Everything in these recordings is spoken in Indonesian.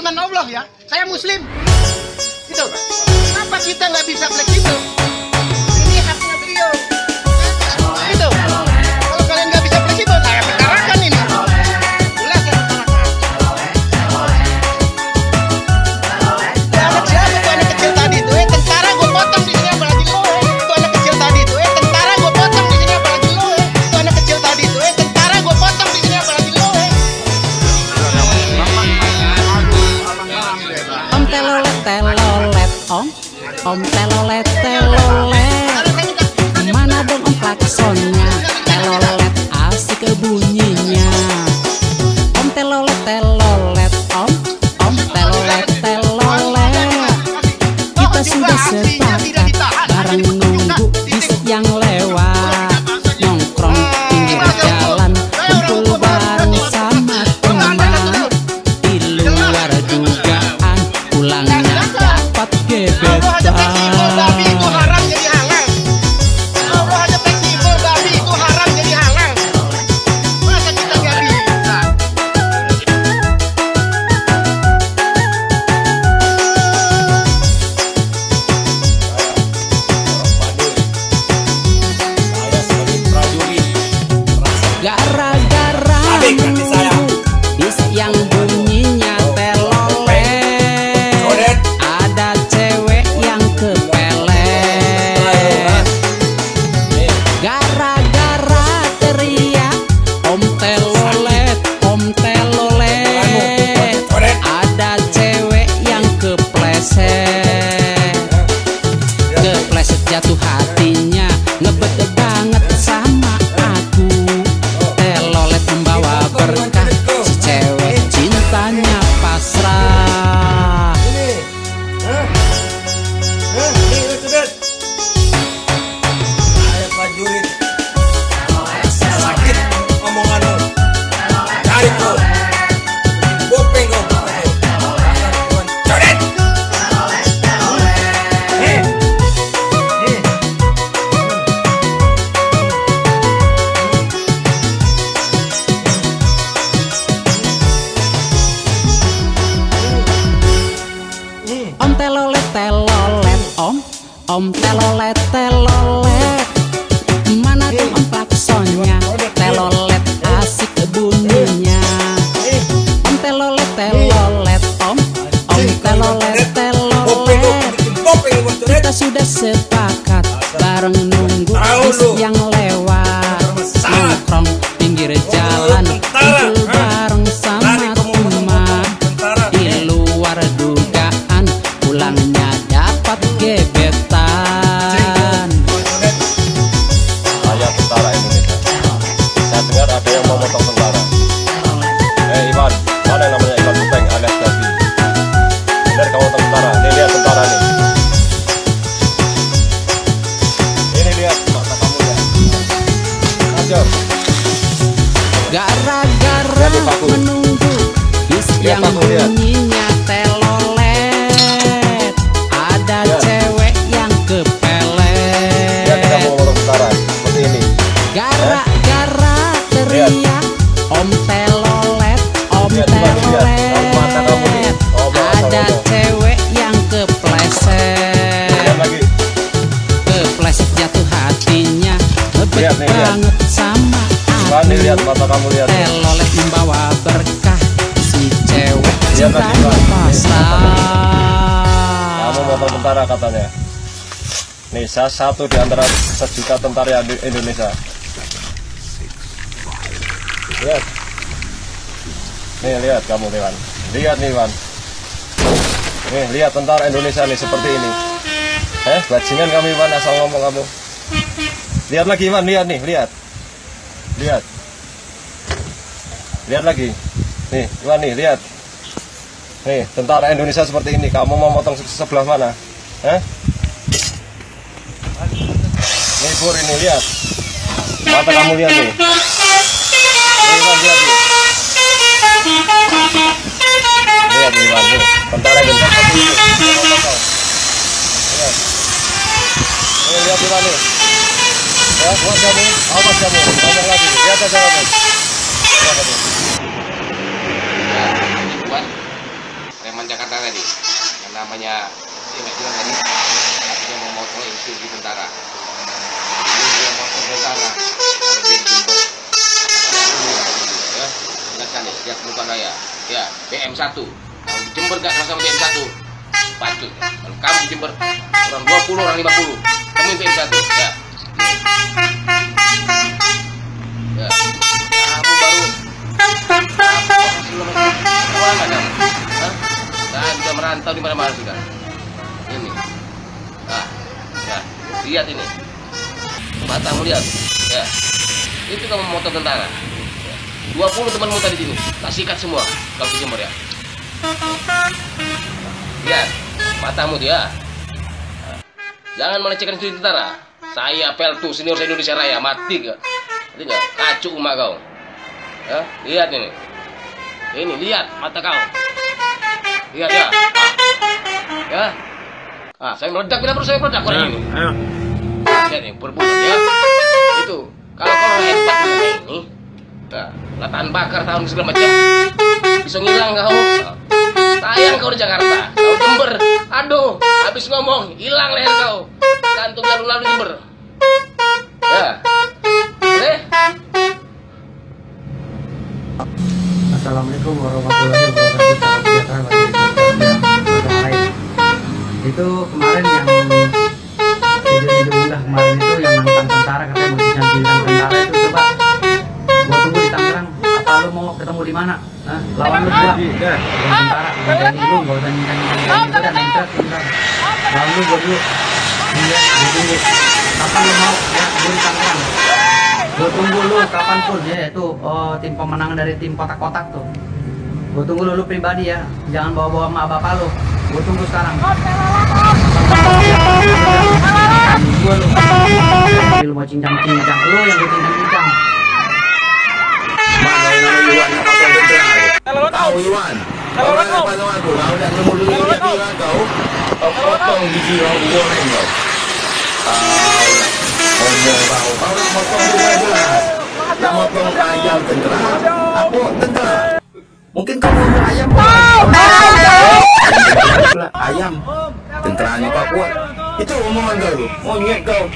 firman Allah ya. Saya Muslim. Gitu. Kenapa kita nggak bisa fleksibel? Ini haknya beliau. Gitu. Kalau kalian nggak bisa fleksibel, saya perkarakan ini. Jelas saya perkarakan. Anak siapa tuh anak kecil tadi tuh? Tentara gue potong di sini apalagi lo. Itu anak kecil tadi tuh. Tentara gue potong di sini apalagi lo. Itu anak kecil tadi tuh. Tentara gue potong di sini apalagi lo. Om telolet telolet om telolet telolet, mana dong om klaksonnya? Telolet asik bunyinya. Om telolet telolet om telolet telolet, kita sudah sepakat bareng nunggu bis yang lewat, nongkrong pinggir jalan kumpul bareng sama teman, di luar dugaan pulangnya dapat gebetan. Babi itu haram jadi halal. Allah aja fleksibel, babi itu haram jadi halal. Masa kita nggak bisa? Saya sebagai prajurit Gara-gara nunggu bis yang bunyinya telolet, ada cewek yang kepelet. Gara-gara teriak om telolet, ada cewek yang kepleset. Kepleset jatuh hatinya, ngebet banget sama aku. Telolet membawa berkah, si cewek cintanya pasrah. saya prajurit sakit omonganmu, tarik kau bopeng kau coret. Om telolet telolet om telolet telolet, mana tuh om klaksonnya? Telolet asik bunyinya. Om telolet telolet om telolet telolet, kita sudah sepakat bareng nunggu bis yang lewat, nongkrong pinggir jalan kumpul bareng sama teman, di luar dugaan pulangnya dapat gebetan. Saya tentara Indonesia. Saya dengar ada yang mau motong tentara. Iwan, mana yang namanya Iwan Bupeng alias Babi? Benar kamu motong tentara? Nih lihat tentara nih. Ini lihat mata kamu ya. Ajar. Gara-gara menunggu bis yang bunyinya telolet, ada cewek yang kepelet. Lihat kamu motong tentara seperti ini. Gara-gara teriak om telolet, Lihat, mata kamu nih. Oh, mata ada kamu. cewek yang kepleset. Lihat lagi. Kepleset jatuh hatinya, ngebet Lihat nih, lihat. banget sama Iwan, nih aku. lihat mata kamu lihat. Telolet membawa berkah, si cewek Lihat lagi, cintanya Iwan. pasrah. Kamu motong tentara katanya. Nih, saya satu di antara sejuta tentara Indonesia. Lihat. Nih, lihat kamu, Iwan. Lihat nih, Iwan. Nih, lihat tentara Indonesia nih seperti ini. Bajingan kamu, Iwan, asal ngomong kamu. Lihat lagi, Iwan, lihat nih, lihat. Lihat. Lihat lagi. Nih, Iwan nih, lihat. Nih, tentara Indonesia seperti ini. Kamu mau motong sebelah mana? Nih, Pur, ini lihat. Mata kamu lihat nih. Nih, Iwan, lihat nih. Lihat nih, Iwan, nih. Tentara Indonesia seperti ini. Lihat. Nih, lihat Iwan nih. Ya, buat kamu. Awas kamu. Ngomong lagi. Lihat aja kamu. Lihat kamu. Iwan, preman tentara tadi, yang namanya dia nggak bilang tadi, artinya memotong instruksi tentara. Ini dia memotong tentara, kalau dia jumbo, ya, ingatkan nih, lihat muka saya, ya, BM1, kalau di Jember gak sama BM1, bacot. Kalau kamu di Jember, orang 20, orang 50, kamu BM1, ya. Ya, kamu baru saya sudah merantau di mana-mana sudah. Ini, ya, lihat ini, matamu lihat, ya, itu kamu motor tentara. 20 temanmu tadi sini, tak sikat semua kalau di Jember ya. Lihat, matamu dia. Jangan melecehkan istri tentara. Saya Peltu, senior Indonesia Raya, mati gak? Mati gak? Kacau emak kau. Ya, lihat ini. Ini, lihat mata kau. Lihat ya. Ya. Saya meledak, bila perlu saya meledak orang ini. Lihat nih, berbunuh ya. Itu. Kalau kau hebat ini, latahan bakar tahun segala macam, bisa ngilang kau. Sayang kau di Jakarta. Kau Jember, aduh, habis ngomong, hilang leher kau. Gantung lalu-lalu Jember. Ya. Oke? Assalamualaikum warahmatullahi wabarakatuh. Itu kemarin yang video unggah kemarin itu yang nantang tentara, katanya mau dijanjikan tentara itu, coba gua tunggu di Tangerang. Apa lu mau ketemu di mana? Lawan lu gua. Tentara, jangan lu, gak usah nyanyi udah nentret bentar. Lawan lu gua dulu. Iya, gua tunggu. Kapan lu mau? Ya, gua di Tangerang. Gua tunggu lu kapanpun ya, itu tim pemenangan dari tim kotak-kotak tuh. Gua tunggu lu pribadi ya, jangan bawa-bawa emak bapak lu. Gua tunggu sekarang. Gua lu. Lu mau cincang-cincang, lu yang gua cincang-cincang. Mana yang namanya Iwan yang potong tentara? Kalau lo tahu Iwan, kalau lo tahu aku, kau udah nemu dulu dia kau, potong gigi kau goreng kau. Ngomong kau nak potong juga jelas, nak potong ayam tentara, apa tentara? Mungkin kau ngomong ayam ayam, tenteranya kau kuat. Itu omongan kau, monyet kau.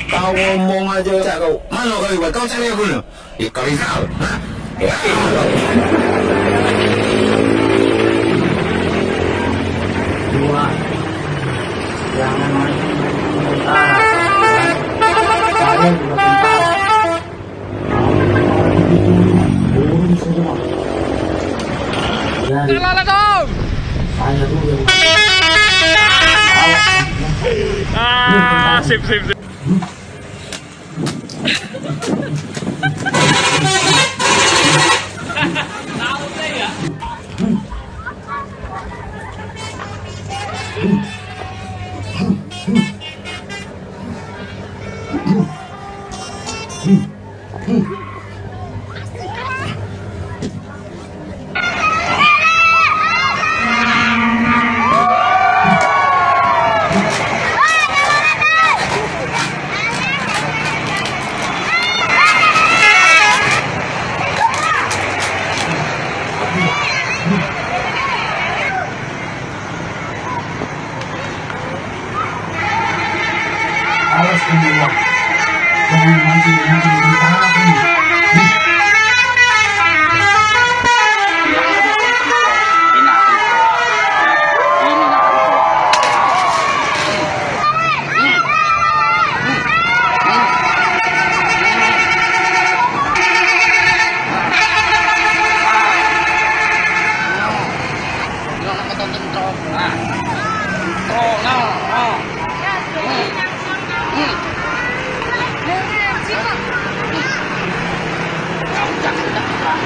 Kau ngomong aja kau, mana kau Iwan? Kau cari aku dulu. Kau Rizal, ya. Dua, jangan main tentara. Saya juga tentara. Burung semua. Jadi, saya dulu yang sip. alas kedua. Jangan mancing-mancing tentara ini.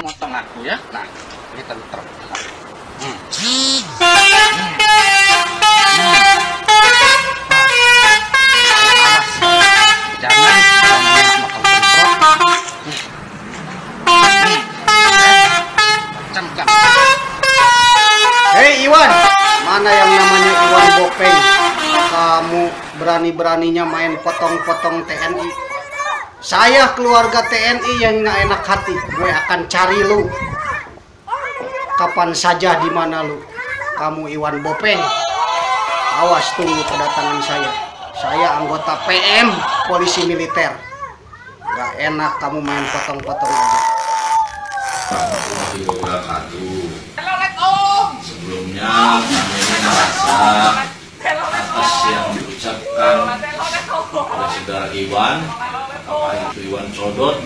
Motong aku ya. Nah, ini tentrem. Jangan makan tentrem. Hei Iwan, mana yang namanya Iwan Bopeng? Kamu berani-beraninya main potong-potong TNI. Saya keluarga TNI yang nggak enak hati. Gue akan cari lu kapan saja, di mana lu. kamu Iwan Bopeng. Awas tunggu kedatangan saya. Saya anggota PM Polisi Militer. Gak enak kamu main potong-potong aja. Sebelumnya kami merasa atas yang diucapkan oleh saudara Iwan, apakah itu Iwan Codot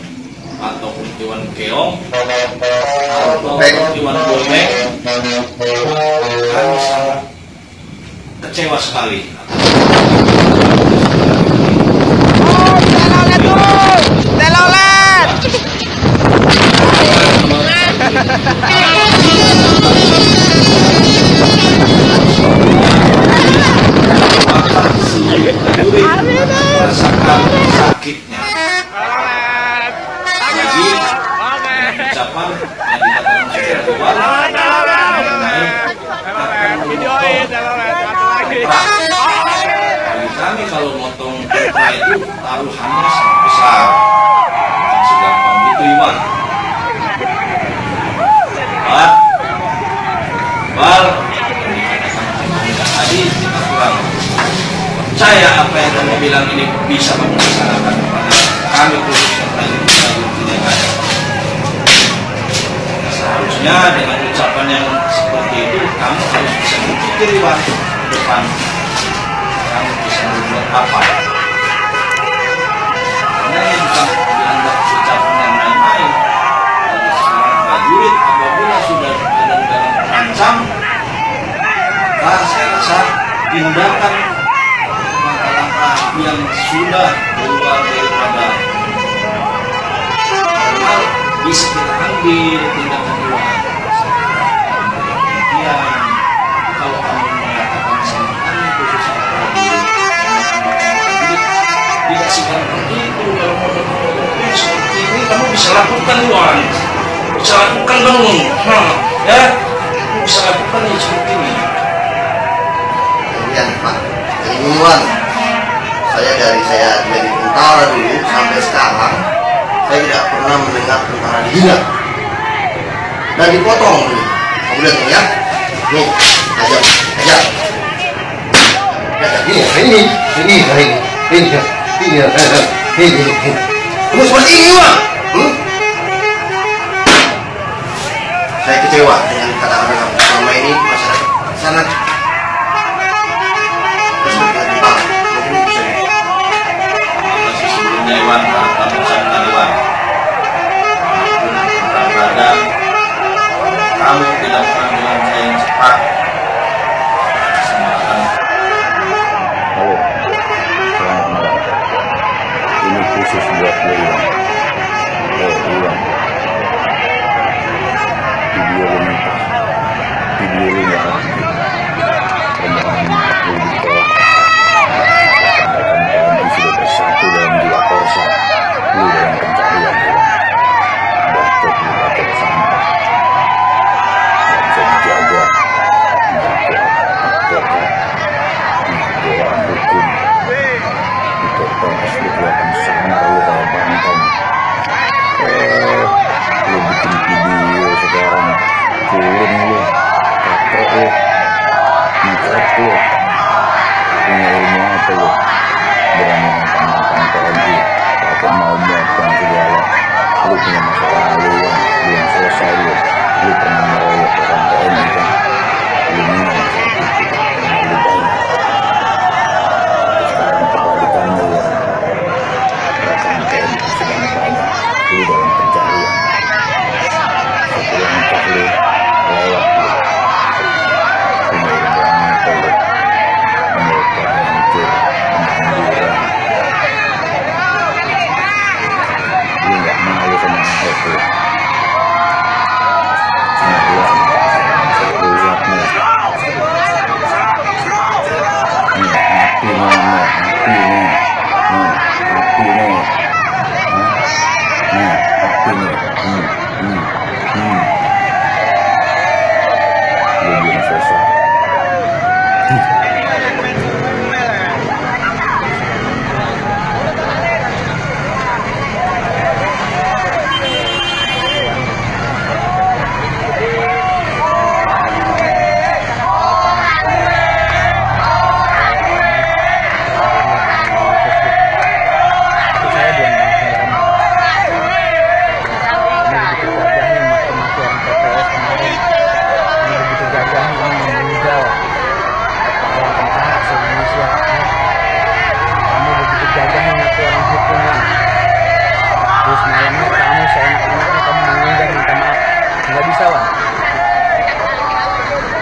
ataupun Iwan Keong atau Iwan Bopeng, kami sangat kecewa sekali. Merasakan sakitnya. Lagi ucapan yang dikatakan saudara Iwan mengenai akan bagi kami kalau motong kontra itu taruhannya sangat besar. Bukan segampang itu Iwan. Tadi kita kurang percaya apa yang kamu bilang ini bisa melaksanakan kepada kami khususnya prajurit tidak ada. Seharusnya dengan ucapan yang seperti itu kamu harus bisa berpikir waktu ke depan kamu bisa berbuat apa. Karena ini bukan dianggap ucapan yang main-main. Bagi seorang prajurit apabila sudah ada dalam terancam, maka saya rasa tindakan langkah-langkah yang sudah keluar daripada normal bisa kita ambil tindakan luar. Kemudian kalau kamu mengatakan sama kami khususnya prajurit tidak segampang itu. Kalau mau seperti ini kamu bisa lakukan luar, bisa lakukan bangun, ya, bisa lakukan ini seperti ini. Kemudian Pak, Iwan, saya dari jadi tentara dulu sampai sekarang saya tidak pernah mendengar tentara dihina dan dipotong dulu. Kamu lihat ya, nih, aja, ini, kamu seperti ini Iwan. Saya kecewa dengan kata-kata kamu. Selama ini masyarakat sangat Iwan, kamu ucapkan Iwan. Kadang-kadang kamu tidak pernah dengan saya yang cepat. Halo, selamat malam. Ini khusus buat lo Iwan. Iwan, video lo minta, video lo nggak aktif. Permohonan maaf lo ditolak. Rekan-rekan TNI sudah bersatu dalam jiwa korsa. Lu dalam pencarian Iwan. Bacot lu bacot sampah. Gak bisa dijaga. Dakwaan hukum. Di TPS lu kelihatan sangar lu kayak banteng. Lu bikin video sekarang. Culun lu. Katrok lu.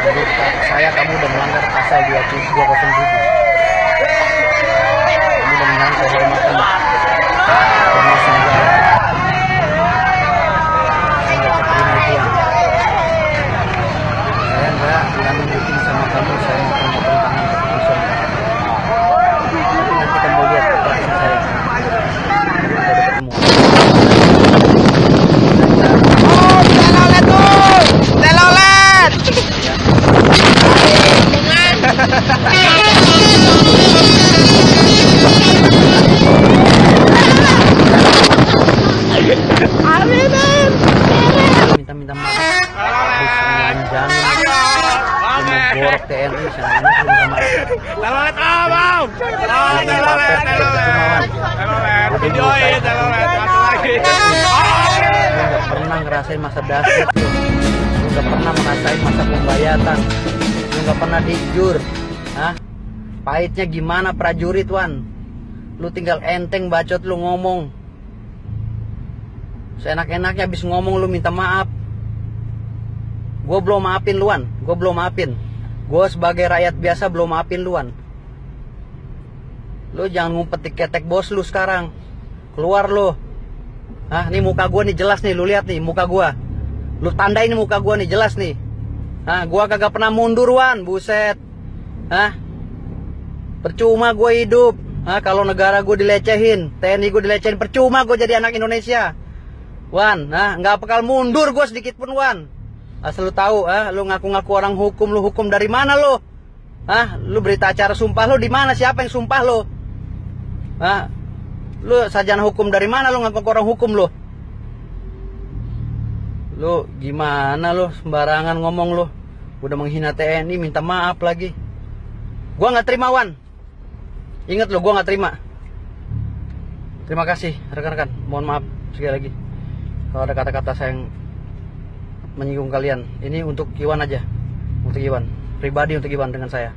Menurut saya kamu udah melanggar pasal 207. Kamu udah menyerang kehormatan bangsa negara. Saya nggak terima itu ya. Saya nggak meeting sama kamu. Saya nggak pernah tangan keputusan. Tapi nanti kamu lihat reaksi saya. Kita udah ketemu. Minta maaf habis melanjangin memborok TNI sana minta maaf. Nggak pernah ngerasain masa dahsyat lu nggak pernah ngerasain masa pembayatan, lu nggak pernah dijur. Pahitnya gimana prajurit Wan, lu tinggal enteng bacot lu ngomong. Seenak-enaknya habis ngomong lu minta maaf. Gue belum maafin luan, gue belum maafin. Gue sebagai rakyat biasa belum maafin luan. Lu jangan ngumpet di ketek bos lu sekarang. Keluar lu. Nih muka gue nih jelas nih, lu lihat nih muka gue. Lu tandain nih muka gue nih jelas nih. Gue kagak pernah mundur Wan, buset. Percuma gue hidup. Kalau negara gue dilecehin, TNI gue dilecehin, percuma gue jadi anak Indonesia. Wan, nggak bakal mundur gue sedikit pun Wan. Asal lu tahu, lu ngaku-ngaku orang hukum, lu hukum dari mana lu? Lu berita acara sumpah lu di mana? Siapa yang sumpah lu? Lu sarjana hukum dari mana lu ngaku orang hukum lu? Lu gimana lu sembarangan ngomong lu? Udah menghina TNI, minta maaf lagi. Gua nggak terima Wan. Ingat lu, gua nggak terima. Terima kasih rekan-rekan. Mohon maaf sekali lagi kalau ada kata-kata saya yang menyinggung kalian. Ini untuk Iwan aja, untuk Iwan, pribadi untuk Iwan dengan saya.